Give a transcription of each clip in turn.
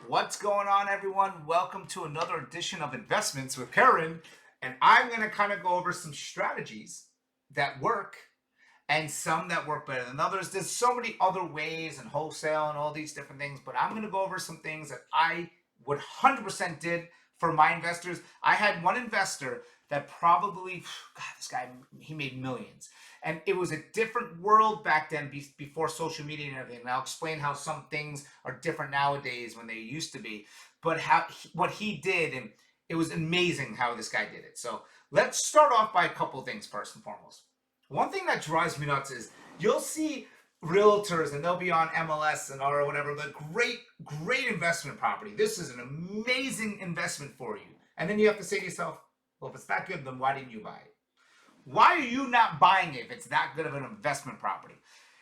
What's going on, everyone? Welcome to another edition of Investments with Karen. And I'm going to kind of go over some strategies that work and some that work better than others. There's so many other ways and wholesale and all these different things, but I'm going to go over some things that I would 100% did for my investors. I had one investor that probably, God, this guy, he made millions. And it was a different world back then before social media and everything. And I'll explain how some things are different nowadays when they used to be. But what he did, and it was amazing how this guy did it. So let's start off by a couple of things first and foremost. One thing that drives me nuts is you'll see realtors and they'll be on MLS and or whatever, but great investment property. This is an amazing investment for you. And then you have to say to yourself, well, if it's that good, then why didn't you buy it? Why are you not buying it if it's that good of an investment property?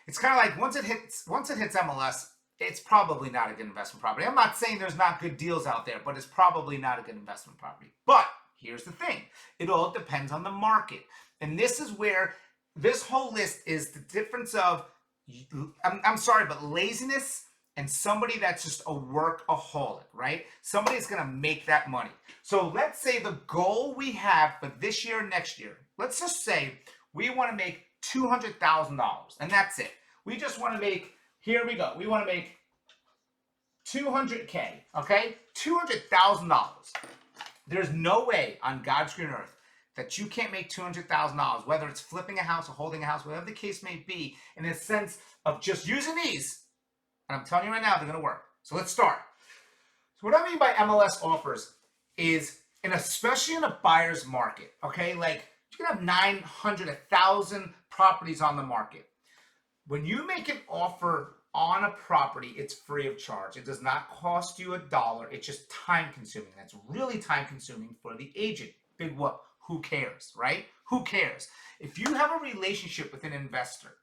It's kind of like once it hits MLS, it's probably not a good investment property. I'm not saying there's not good deals out there, but it's probably not a good investment property. But here's the thing. It all depends on the market. And this is where this whole list is the difference of, I'm sorry, but laziness and somebody that's just a workaholic, right? Somebody's going to make that money. So let's say the goal we have for this year, next year, let's just say we want to make $200,000 and that's it. We just want to make, here we go. We want to make 200K, okay? $200,000. There's no way on God's green earth that you can't make $200,000, whether it's flipping a house or holding a house, whatever the case may be, in a sense of just using these. And I'm telling you right now, they're going to work. So let's start. So what I mean by MLS offers is, and especially in a buyer's market, okay? Like you can have 900, 1,000 properties on the market. When you make an offer on a property, it's free of charge. It does not cost you $1. It's just time consuming. That's really time consuming for the agent. Big whoop. Who cares, right? Who cares? If you have a relationship with an investor,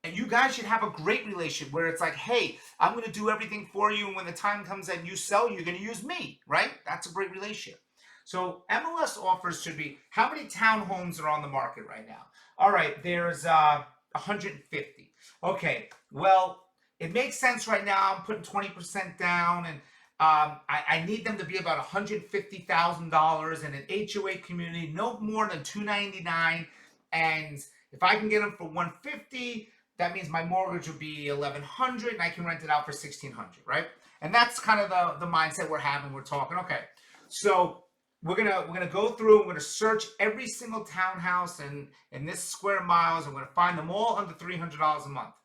and you guys should have a great relationship where it's like, hey, I'm going to do everything for you. And when the time comes and you sell, you're going to use me, right? That's a great relationship. So MLS offers should be, how many townhomes are on the market right now? All right, there's 150. Okay, well, it makes sense right now. I'm putting 20% down and I need them to be about $150,000 in an HOA community, no more than $299. And if I can get them for $150, that means my mortgage would be $1,100 and I can rent it out for $1,600, right? And that's kind of the mindset we're having. We're talking, okay, so we're gonna go through. We're gonna search every single townhouse in this square miles. And we're gonna find them all under $300 a month,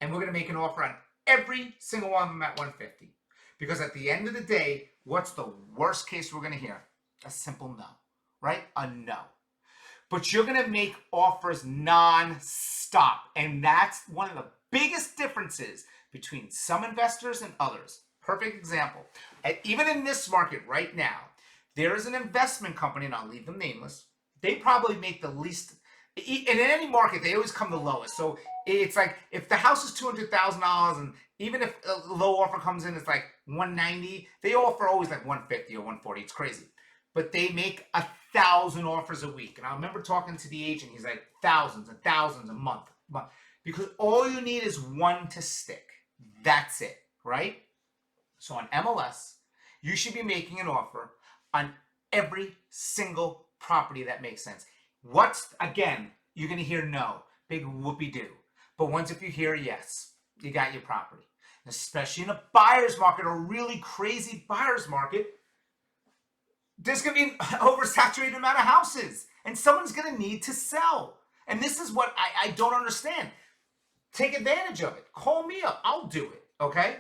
and we're gonna make an offer on every single one of them at $150. Because at the end of the day, what's the worst case we're gonna hear? A simple no, right? A no. But you're going to make offers non-stop. And that's one of the biggest differences between some investors and others. Perfect example. Even in this market right now, there is an investment company, and I'll leave them nameless. They probably make the least. In any market, they always come the lowest. So it's like if the house is $200,000, and even if a low offer comes in, it's like $190. They offer always like $150 or $140. It's crazy. But they make 1,000 offers a week. And I remember talking to the agent. He's like, thousands and thousands a month. Because all you need is one to stick. That's it, right? So on MLS, you should be making an offer on every single property that makes sense. Again, you're going to hear no. Big whoopee-doo. But once if you hear yes, you got your property. Especially in a buyer's market, a really crazy buyer's market, there's going to be an oversaturated amount of houses and someone's going to need to sell. And this is what I don't understand. Take advantage of it. Call me up. I'll do it. Okay?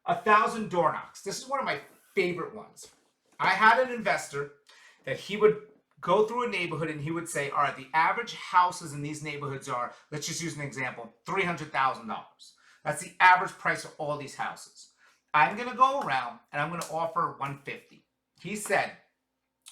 1,000 door knocks. This is one of my favorite ones. I had an investor that he would go through a neighborhood and he would say, all right, the average houses in these neighborhoods are, let's just use an example, $300,000. That's the average price of all these houses. I'm going to go around and I'm going to offer $150. He said,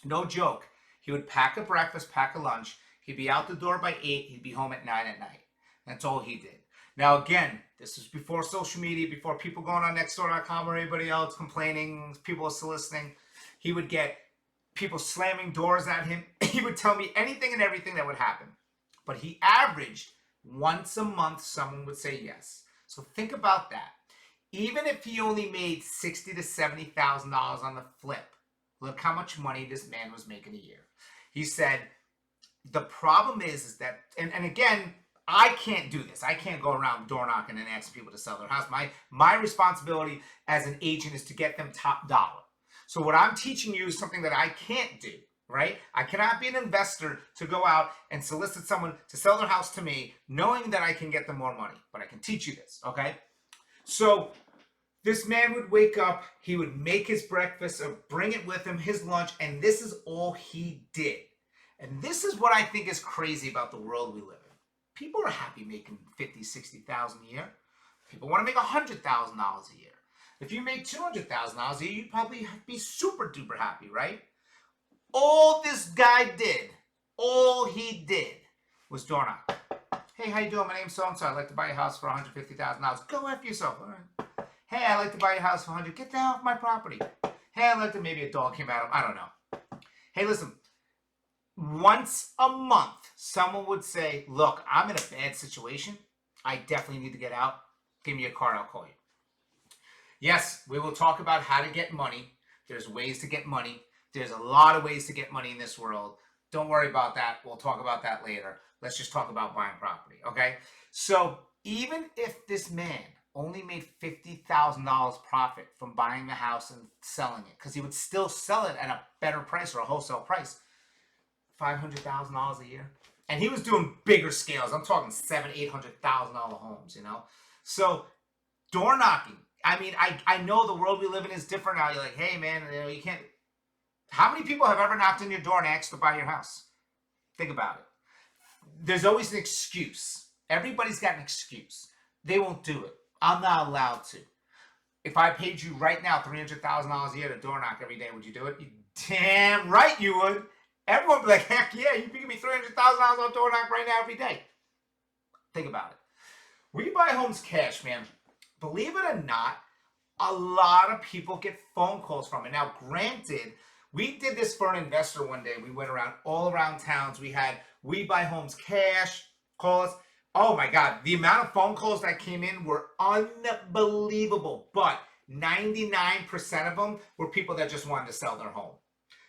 no joke, he would pack a breakfast, pack a lunch. He'd be out the door by 8. He'd be home at 9 at night. That's all he did. Now, again, this was before social media, before people going on nextdoor.com or anybody else complaining, people soliciting. He would get people slamming doors at him. He would tell me anything and everything that would happen. But he averaged once a month, someone would say yes. So think about that. Even if he only made $60,000 to $70,000 on the flip, look how much money this man was making a year. He said, the problem is that, and again, I can't do this. I can't go around door knocking and asking people to sell their house. My responsibility as an agent is to get them top dollar. So what I'm teaching you is something that I can't do, right? I cannot be an investor to go out and solicit someone to sell their house to me, knowing that I can get them more money. But I can teach you this, okay? So this man would wake up, he would make his breakfast or bring it with him, his lunch, and this is all he did. And this is what I think is crazy about the world we live in. People are happy making $50,000, $60,000 a year. People want to make $100,000 a year. If you make $200,000 a year, you'd probably be super duper happy, right? All this guy did, all he did was door knock. Hey, how you doing? My name's so-and-so. I'd like to buy a house for $150,000. Go after yourself. All right. Hey, I'd like to buy a house for $100,000. Get down off my property. Hey, I'd like to, maybe a dog came at him. I don't know. Hey, listen. Once a month, someone would say, look, I'm in a bad situation. I definitely need to get out. Give me a card. I'll call you. Yes, we will talk about how to get money. There's ways to get money. There's a lot of ways to get money in this world. Don't worry about that. We'll talk about that later. Let's just talk about buying property, okay? So even if this man only made $50,000 profit from buying the house and selling it, because he would still sell it at a better price or a wholesale price, $500,000 a year. And he was doing bigger scales. I'm talking $700,000, $800,000 homes, you know? So door knocking. I mean, I know the world we live in is different now. You're like, hey, man, you know, you can't. How many people have ever knocked on your door and asked to buy your house? Think about it. There's always an excuse. Everybody's got an excuse. They won't do it. I'm not allowed to. If I paid you right now $300,000 a year to door knock every day, would you do it? You damn right you would. Everyone would be like, heck yeah, you can give me $300,000 on door knock right now every day. Think about it. We buy homes cash, man. Believe it or not, a lot of people get phone calls from it. Now, granted, we did this for an investor one day. We went around all around towns. We buy homes cash, call us. Oh my God, the amount of phone calls that came in were unbelievable. But 99% of them were people that just wanted to sell their home.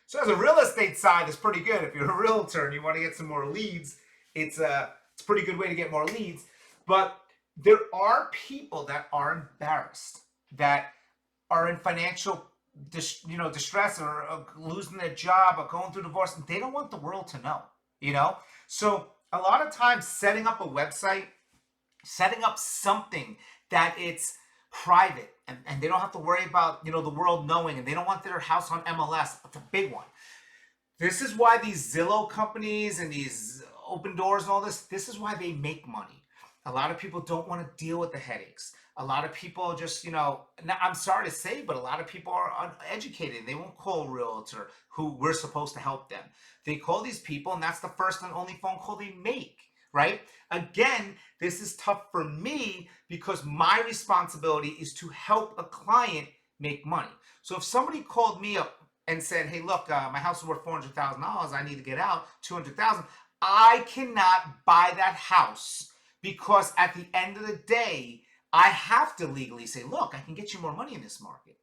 So as a real estate side, it's pretty good. If you're a realtor and you want to get some more leads, it's a pretty good way to get more leads. But there are people that are embarrassed, that are in financial distress or losing their job or going through divorce, and they don't want the world to know, you know? So a lot of times setting up a website, setting up something that it's private and they don't have to worry about, the world knowing, and they don't want their house on MLS. It's a big one. This is why these Zillow companies and these open doors and all this is why they make money. A lot of people don't want to deal with the headaches. A lot of people just, I'm sorry to say, but a lot of people are uneducated. They won't call a realtor who we're supposed to help them. They call these people, and that's the first and only phone call they make, right? Again, this is tough for me because my responsibility is to help a client make money. So if somebody called me up and said, hey, look, my house is worth $400,000. I need to get out, $200,000. I cannot buy that house because at the end of the day, I have to legally say, look, I can get you more money in this market,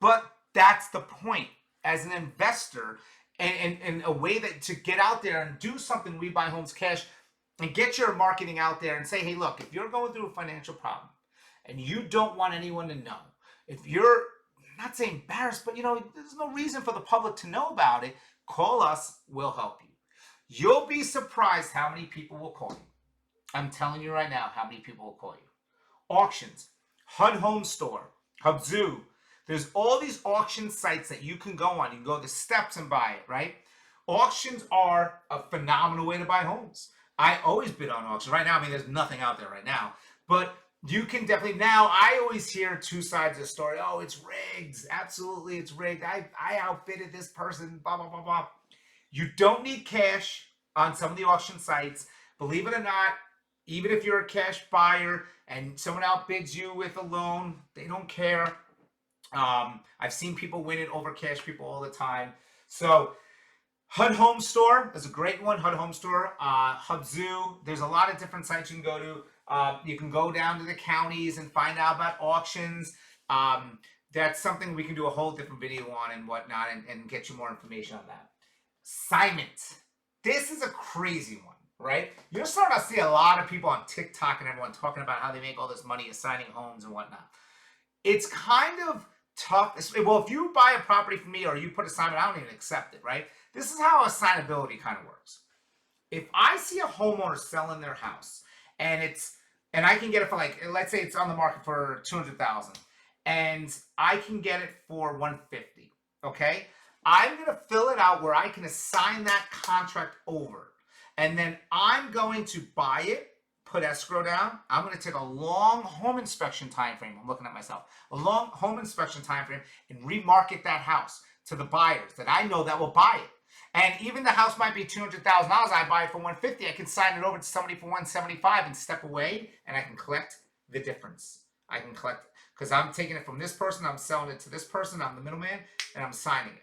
But that's the point. As an investor, and a way that to get out there and do something, we buy homes cash, and get your marketing out there and say, hey, look, if you're going through a financial problem and you don't want anyone to know, if you're not saying embarrassed, but there's no reason for the public to know about it, call us, we'll help you. You'll be surprised how many people will call you. I'm telling you right now how many people will call you. Auctions, HUD Home Store, Hubzu. There's all these auction sites that you can go on. You can go to Steps and buy it, right? Auctions are a phenomenal way to buy homes. I always bid on auctions. Right now, there's nothing out there right now. But you can definitely, now I always hear two sides of the story. Oh, it's rigged. Absolutely, it's rigged. I outbid this person, blah, blah, blah, blah. You don't need cash on some of the auction sites. Believe it or not, even if you're a cash buyer and someone outbids you with a loan, they don't care. I've seen people win it over cash people all the time. So HUD Home Store is a great one. HUD Home Store, Hubzu. There's a lot of different sites you can go to. You can go down to the counties and find out about auctions. That's something we can do a whole different video on and whatnot, and get you more information on that. Assignment. This is a crazy one, right? You're starting to see a lot of people on TikTok and everyone talking about how they make all this money assigning homes and whatnot. It's kind of tough. Well, if you buy a property from me or you put assignment, I don't even accept it, right? This is how assignability kind of works. If I see a homeowner selling their house and I can get it for, like, let's say it's on the market for $200,000 and I can get it for $150,000, okay? I'm going to fill it out where I can assign that contract over. And then I'm going to buy it, put escrow down. I'm going to take a long home inspection time frame. I'm looking at myself. A long home inspection time frame and remarket that house to the buyers that I know that will buy it. And even the house might be $200,000. I buy it for $150,000. I can sign it over to somebody for $175,000 and step away, and I can collect the difference. I can collect it because I'm taking it from this person. I'm selling it to this person. I'm the middleman, and I'm signing it.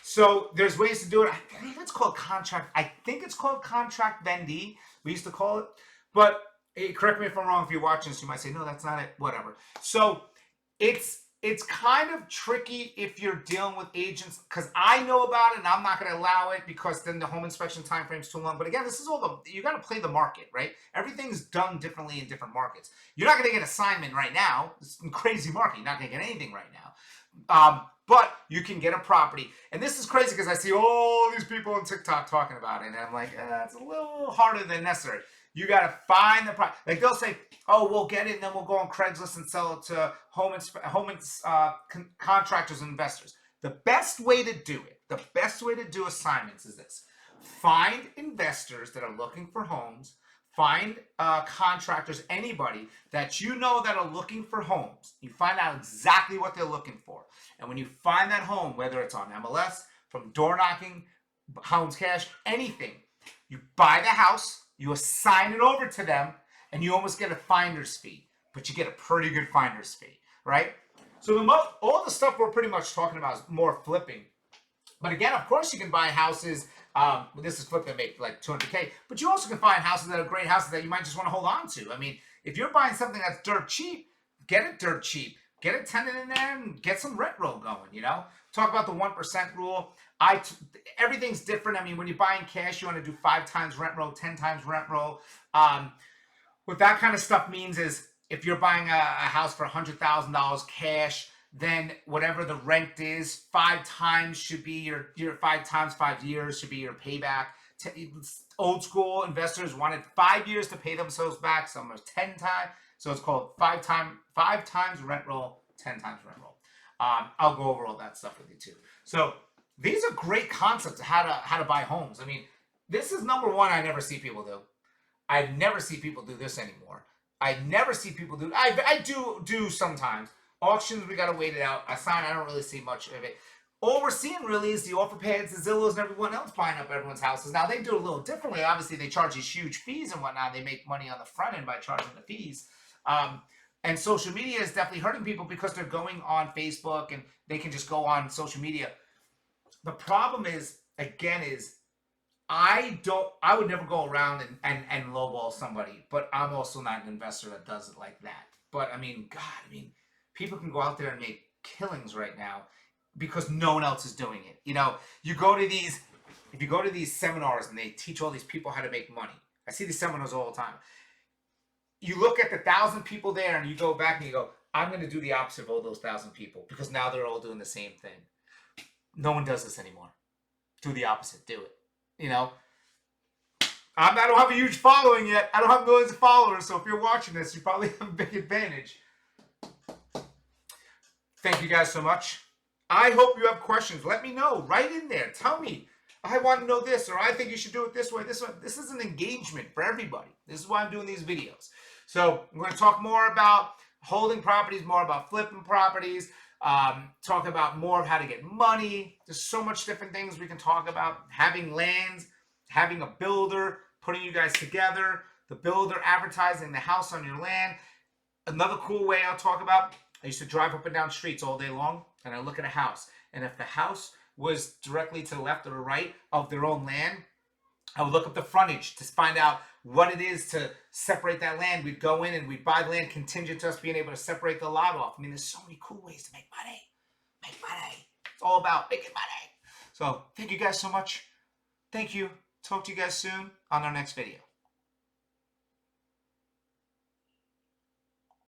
So there's ways to do it. I believe it's called contract. I think it's called contract vendee. We used to call it. But correct me if I'm wrong. If you're watching this, you might say, no, that's not it. Whatever. So it's kind of tricky if you're dealing with agents, because I know about it and I'm not going to allow it because then the home inspection time frame is too long. But again, this is all you got to play the market, right? Everything's done differently in different markets. You're not going to get assignment right now. It's a crazy market. You're not going to get anything right now. But you can get a property. And this is crazy because I see all these people on TikTok talking about it. And I'm like, it's a little harder than necessary. You got to find the property. Like they'll say, oh, we'll get it and then we'll go on Craigslist and sell it to contractors and investors. The best way to do it, the best way to do assignments is this. Find investors that are looking for homes. Find contractors, anybody that you know that are looking for homes. You find out exactly what they're looking for. And when you find that home, whether it's on MLS, from door knocking, Homes Cash, anything, you buy the house, you assign it over to them, and you almost get a finder's fee. But you get a pretty good finder's fee, right? So all the stuff we're pretty much talking about is more flipping. But again, of course, you can buy houses. This is flipping, make like $200K. But you also can find houses that are great houses that you might just want to hold on to. I mean, if you're buying something that's dirt cheap, get it dirt cheap. Get a tenant in there and get some rent roll going, you know? Talk about the 1% rule. Everything's different. I mean, when you're buying cash, you want to do 5 times rent roll, 10 times rent roll. What that kind of stuff means is if you're buying a house for $100,000 cash, then whatever the rent is, 5 times should be your 5 times 5 years should be your payback. Old school investors wanted 5 years to pay themselves back. Some are 10 times. So it's called 5 times rent roll, 10 times rent roll. I'll go over all that stuff with you too. So these are great concepts of how to buy homes. I mean, this is number one. I never see people do. I never see people do this anymore. I never see people do. I do sometimes. Auctions, we got to wait it out. I don't really see much of it. All we're seeing really is the offer pads, the Zillows, and everyone else buying up everyone's houses. Now, they do it a little differently. Obviously, they charge these huge fees and whatnot. They make money on the front end by charging the fees. And social media is definitely hurting people because they're going on Facebook and they can just go on social media. The problem is, again, I would never go around and lowball somebody, but I'm also not an investor that does it like that. But I mean, God, people can go out there and make killings right now because no one else is doing it. You know, if you go to these seminars and they teach all these people how to make money. I see these seminars all the time. You look at the 1,000 people there and you go back and you go, I'm going to do the opposite of all those 1,000 people because now they're all doing the same thing. No one does this anymore. Do the opposite. Do it. You know, I don't have a huge following yet. I don't have millions of followers. So if you're watching this, you probably have a big advantage. Thank you guys so much. I hope you have questions. Let me know. Write in there. Tell me. I want to know this, or I think you should do it this way, this way. This is an engagement for everybody. This is why I'm doing these videos. So I'm going to talk more about holding properties, more about flipping properties, talk about more of how to get money. There's so much different things we can talk about. Having lands, having a builder, putting you guys together, the builder advertising the house on your land. Another cool way I'll talk about, I used to drive up and down streets all day long, and I look at a house. And if the house was directly to the left or the right of their own land, I would look up the frontage to find out what it is to separate that land. We'd go in and we'd buy the land contingent to us being able to separate the lot off. I mean, there's so many cool ways to make money. Make money. It's all about making money. So thank you guys so much. Thank you. Talk to you guys soon on our next video.